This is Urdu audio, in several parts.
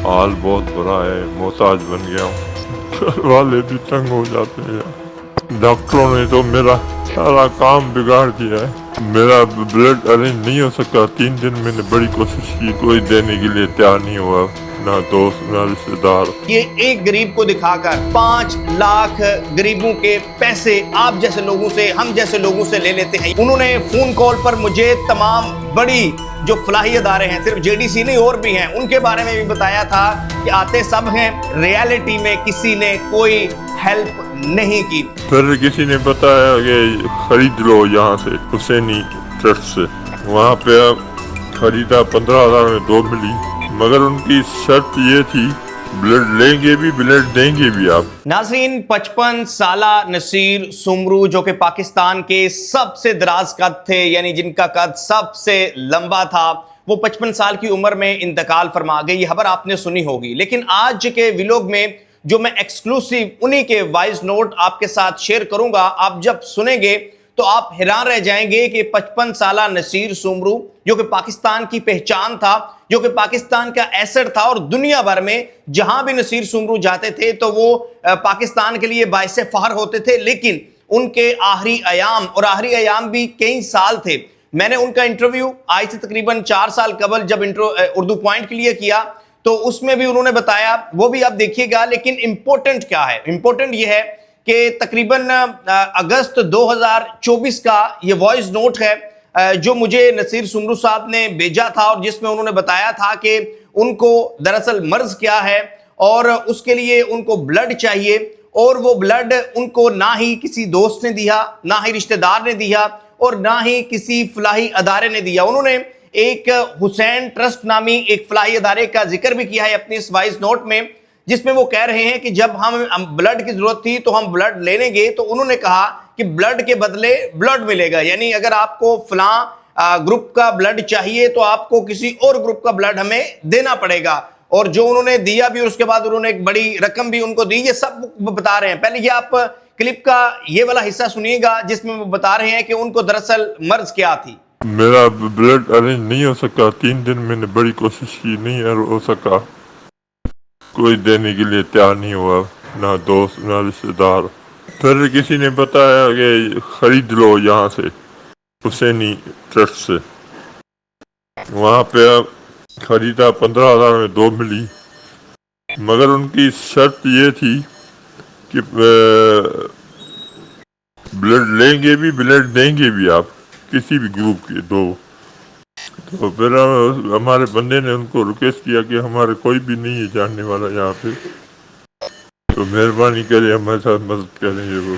حال بہت برا ہے، محتاج بن گیا ہوں، گھر والے بھی تنگ ہو جاتے ہیں۔ ڈاکٹروں نے تو میرا سارا کام بگاڑ دیا ہے، میرا بلڈ ارینج نہیں ہو سکا۔ 3 دن میں نے بڑی کوشش کی، کوئی دینے کے لیے تیار نہیں ہوا، نہ دوست نہ رشتے دار۔ یہ ایک غریب کو دکھا کر 5 لاکھ غریبوں کے پیسے آپ جیسے لوگوں سے، ہم جیسے لوگوں سے لے لیتے ہیں۔ انہوں نے فون کال پر مجھے تمام بڑی جو فلاحی ادارے ہیں، صرف جے ڈی سی نہیں اور بھی ہیں، ان کے بارے میں بھی بتایا تھا کہ آتے سب ہیں، ریالٹی میں کسی نے کوئی ہیلپ نہیں کی۔ پھر کسی نے بتایا کہ خرید لو یہاں سے، حسینی ٹرسٹ سے۔ وہاں پہ خریدا، 15,000 میں 2 ملی، مگر ان کی شرط یہ تھی بلڈ لیں گے بھی، بلڈ دیں گے بھی آپ۔ ناظرین، 55 سالہ نصیر سمرو جو کہ پاکستان کے سب سے دراز قد تھے، یعنی جن کا قد سب سے لمبا تھا، وہ 55 سال کی عمر میں انتقال فرما گئی۔ یہ خبر آپ نے سنی ہوگی، لیکن آج کے ویلوگ میں جو میں ایکسکلوسیو انہی کے وائس نوٹ آپ کے ساتھ شیئر کروں گا، آپ جب سنیں گے تو آپ حیران رہ جائیں گے کہ 55 سالہ نصیر سمرو جو کہ پاکستان کی پہچان تھا، جو کہ پاکستان کا ایسٹ تھا، اور دنیا بھر میں جہاں بھی نصیر سمرو جاتے تھے تو وہ پاکستان کے لیے باعث فخر ہوتے تھے، لیکن ان کے آخری ایام، اور آخری ایام بھی کئی سال تھے۔ میں نے ان کا انٹرویو آج سے تقریباً 4 سال قبل جب اردو پوائنٹ کے لیے کیا تو اس میں بھی انہوں نے بتایا، وہ بھی آپ دیکھیے گا۔ لیکن امپورٹنٹ کیا ہے؟ امپورٹنٹ یہ ہے کہ تقریباً اگست 2024 کا یہ وائس نوٹ ہے جو مجھے نصیر سمرو صاحب نے بھیجا تھا، اور جس میں انہوں نے بتایا تھا کہ ان کو دراصل مرض کیا ہے اور اس کے لیے ان کو بلڈ چاہیے، اور وہ بلڈ ان کو نہ ہی کسی دوست نے دیا، نہ ہی رشتہ دار نے دیا، اور نہ ہی کسی فلاحی ادارے نے دیا۔ انہوں نے ایک حسین ٹرسٹ نامی ایک فلاحی ادارے کا ذکر بھی کیا ہے اپنی اس وائس نوٹ میں، جس میں وہ کہہ رہے ہیں کہ جب ہم بلڈ کی ضرورت تھی تو ہم بلڈ لینے گئے تو انہوں نے کہا کہ بلڈ کے بدلے بلڈ ملے گا، یعنی اگر آپ کو فلاں گروپ کا بلڈ چاہیے تو آپ کو کسی اور گروپ کا بلڈ ہمیں دینا پڑے گا، اور جو انہوں نے دیا بھی، اور اس کے بعد انہوں نے ایک بڑی رقم بھی ان کو دی۔ یہ سب بتا رہے ہیں۔ پہلے یہ آپ کلپ کا یہ والا حصہ سنیے گا جس میں وہ بتا رہے ہیں کہ ان کو دراصل مرض کیا تھی۔ میرا بلڈ ارینج نہیں ہو سکا، 3 دن میں نے بڑی کوشش کی، نہیں ہو سکا، کوئی دینے کے لیے تیار نہیں ہوا، نہ دوست نہ رشتے دار۔ پھر کسی نے بتایا کہ خرید لو یہاں سے، حسینی ٹرسٹ سے۔ وہاں پہ خریدا، 15,000 میں 2 ملی، مگر ان کی شرط یہ تھی کہ بلڈ لیں گے بھی، بلڈ دیں گے بھی آپ، کسی بھی گروپ کے 2۔ تو پھر ہمارے بندے نے ان کو ریکویسٹ کیا کہ ہمارے کوئی بھی نہیں ہے جاننے والا یہاں پہ، تو مہربانی کرے ہمارے ساتھ مدد کریں گے وہ۔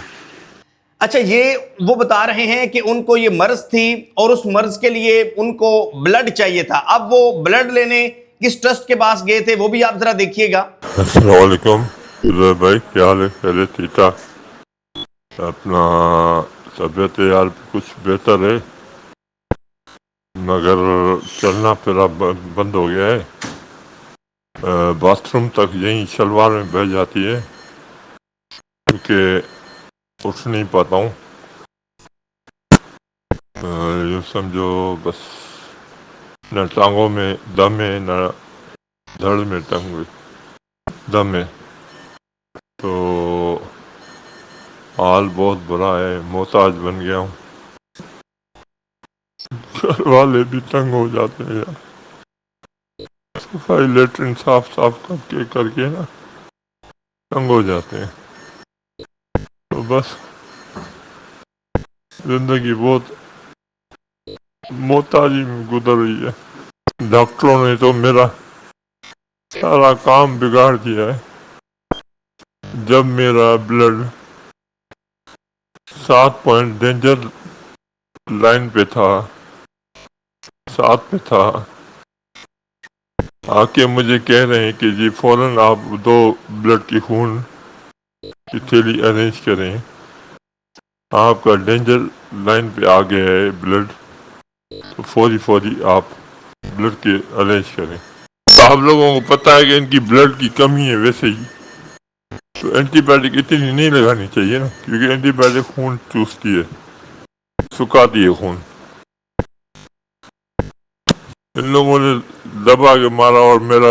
اچھا، یہ وہ بتا رہے ہیں کہ ان کو یہ مرض تھی اور اس مرض کے لیے ان کو بلڈ چاہیے تھا۔ اب وہ بلڈ لینے کس ٹرسٹ کے پاس گئے تھے وہ بھی آپ ذرا دیکھیے گا۔ السلام علیکم بھائی، کیا حال ہے؟ خیریت ٹھیک ٹھاک؟ اپنا طبیعت یار کچھ بہتر ہے، مگر چلنا پھرنا بند ہو گیا ہے۔ باتھ روم تک یہیں شلوار میں بہ جاتی ہے کیونکہ اٹھ نہیں پاتا ہوں۔ یوں سمجھو بس نہ ٹانگوں میں دم ہے، نہ دھڑ میں دم ہے، تو حال بہت برا ہے، محتاج بن گیا ہوں، گھر والے بھی تنگ ہو جاتے ہیں یار۔ صفائی لیٹرن صاف کر کے نا تنگ ہو جاتے ہیں، تو بس زندگی بہت محتاجی میں گزر رہی ہے۔ ڈاکٹروں نے تو میرا سارا کام بگاڑ دیا ہے۔ جب میرا بلڈ 7 پوائنٹ ڈینجر لائن پہ تھا، 7 پہ تھا، آ کے مجھے کہہ رہے ہیں کہ جی فوراً آپ 2 بلڈ کی خون کی تھیلی ارینج کریں، آپ کا ڈینجر لائن پہ آ گیا ہے بلڈ، تو فوری آپ بلڈ کے ارینج کریں۔ آپ لوگوں کو پتہ ہے کہ ان کی بلڈ کی کمی ہے ویسے ہی، تو اینٹی بایوٹک اتنی نہیں لگانی چاہیے نا، کیونکہ اینٹی بایوٹک خون چوستی ہے، سکاتی ہے خون۔ ان لوگوں نے دبا کے مارا اور میرا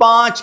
5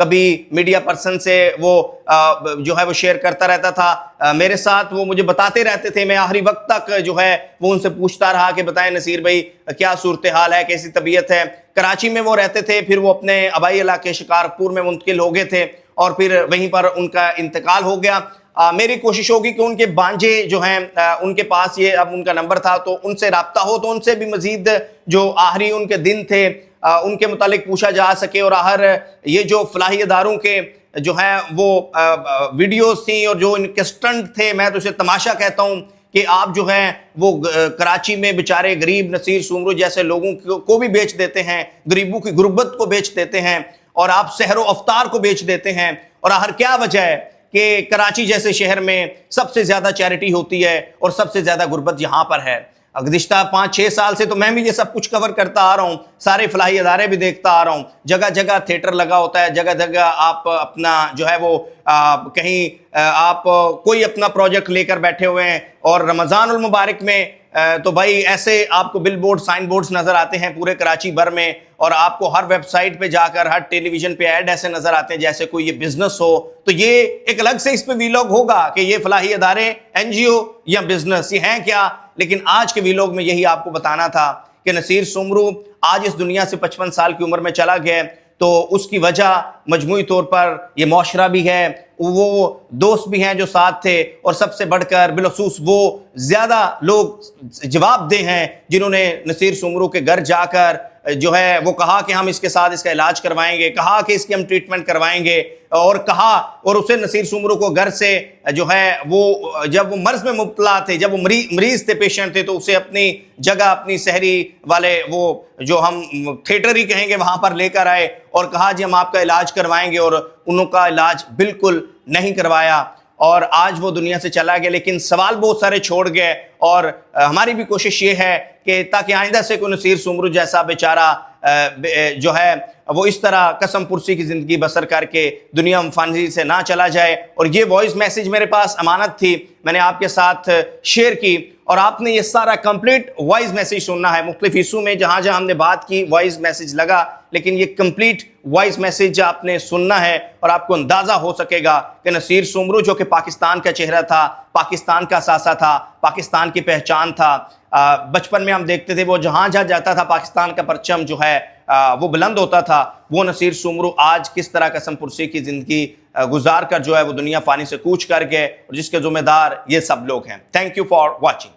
کبھی میڈیا پرسن سے وہ جو ہے وہ شیئر کرتا رہتا تھا میرے ساتھ، وہ مجھے بتاتے رہتے تھے، میں آخری وقت تک جو ہے وہ ان سے پوچھتا رہا کہ بتائیں نصیر بھائی کیا صورتحال ہے، کیسی طبیعت ہے۔ کراچی میں وہ رہتے تھے، پھر وہ اپنے آبائی علاقے شکارپور میں منتقل ہو گئے تھے اور پھر وہیں پر ان کا انتقال ہو گیا۔ میری کوشش ہوگی کہ ان کے بانجے جو ہیں ان کے پاس یہ اب ان کا نمبر تھا تو ان سے رابطہ ہو، تو ان سے بھی مزید جو آخری ان کے دن تھے ان کے متعلق پوچھا جا سکے، اور آخر یہ جو فلاحی اداروں کے جو ہیں وہ ویڈیوز تھیں اور جو ان کے سٹنٹ تھے، میں تو اسے تماشا کہتا ہوں کہ آپ جو ہیں وہ کراچی میں بیچارے غریب نصیر سومرو جیسے لوگوں کو بھی بیچ دیتے ہیں، غریبوں کی غربت کو بیچ دیتے ہیں، اور آپ سحر و افطار کو بیچ دیتے ہیں۔ اور آخر کیا وجہ ہے کہ کراچی جیسے شہر میں سب سے زیادہ چیریٹی ہوتی ہے اور سب سے زیادہ غربت یہاں پر ہے؟ گزشتہ 5-6 سال سے تو میں بھی یہ سب کچھ کور کرتا آ رہا ہوں، سارے فلاحی ادارے بھی دیکھتا آ رہا ہوں، جگہ جگہ تھیٹر لگا ہوتا ہے، جگہ جگہ آپ اپنا جو ہے وہ کہیں آپ کوئی اپنا پروجیکٹ لے کر بیٹھے ہوئے ہیں، اور رمضان المبارک میں تو بھائی ایسے آپ کو بل بورڈ سائن بورڈز نظر آتے ہیں پورے کراچی بھر میں، اور آپ کو ہر ویب سائٹ پہ جا کر ہر ٹیلی ویژن پہ ایڈ ایسے نظر آتے ہیں جیسے کوئی یہ بزنس ہو۔ تو یہ ایک الگ سے اس پہ ویلاگ ہوگا کہ یہ فلاحی ادارے این جی او یا بزنس یہ ہیں کیا، لیکن آج کے ویلاگ میں یہی آپ کو بتانا تھا کہ نصیر سومرو آج اس دنیا سے 55 سال کی عمر میں چلا گیا، تو اس کی وجہ مجموعی طور پر یہ معاشرہ بھی ہے، وہ دوست بھی ہیں جو ساتھ تھے، اور سب سے بڑھ کر بالخصوص وہ زیادہ لوگ جواب دہ ہیں جنہوں نے نصیر سومرو کے گھر جا کر جو ہے وہ کہا کہ ہم اس کے ساتھ اس کا علاج کروائیں گے، کہا کہ اس کی ہم ٹریٹمنٹ کروائیں گے، اور کہا، اور اسے نصیر سومرو کو گھر سے جو ہے وہ جب وہ مرض میں مبتلا تھے، جب وہ مریض تھے، پیشنٹ تھے، تو اسے اپنی جگہ اپنی سحری والے وہ جو ہم تھیٹر ہی کہیں گے وہاں پر لے کر آئے اور کہا جی ہم آپ کا علاج کروائیں گے، اور انہوں کا علاج بالکل نہیں کروایا، اور آج وہ دنیا سے چلا گیا۔ لیکن سوال بہت سارے چھوڑ گئے، اور ہماری بھی کوشش یہ ہے کہ تاکہ آئندہ سے کوئی نصیر سومرو جیسا بیچارہ جو ہے وہ اس طرح قسم پرسی کی زندگی بسر کر کے دنیا فانی سے نہ چلا جائے۔ اور یہ وائس میسیج میرے پاس امانت تھی، میں نے آپ کے ساتھ شیئر کی، اور آپ نے یہ سارا کمپلیٹ وائس میسیج سننا ہے۔ مختلف حصوں میں جہاں جہاں ہم نے بات کی وائس میسیج لگا، لیکن یہ کمپلیٹ وائس میسیج آپ نے سننا ہے، اور آپ کو اندازہ ہو سکے گا کہ نصیر سومرو جو کہ پاکستان کا چہرہ تھا، پاکستان کا اثاثہ تھا، پاکستان کی پہچان تھا، بچپن میں ہم دیکھتے تھے وہ جہاں جہاں جاتا تھا پاکستان کا پرچم جو ہے وہ بلند ہوتا تھا، وہ نصیر سومرو آج کس طرح قسم پرسی کی زندگی گزار کر جو ہے وہ دنیا فانی سے کوچ کر گئے، اور جس کے ذمہ دار یہ سب لوگ ہیں۔ Thank you for watching.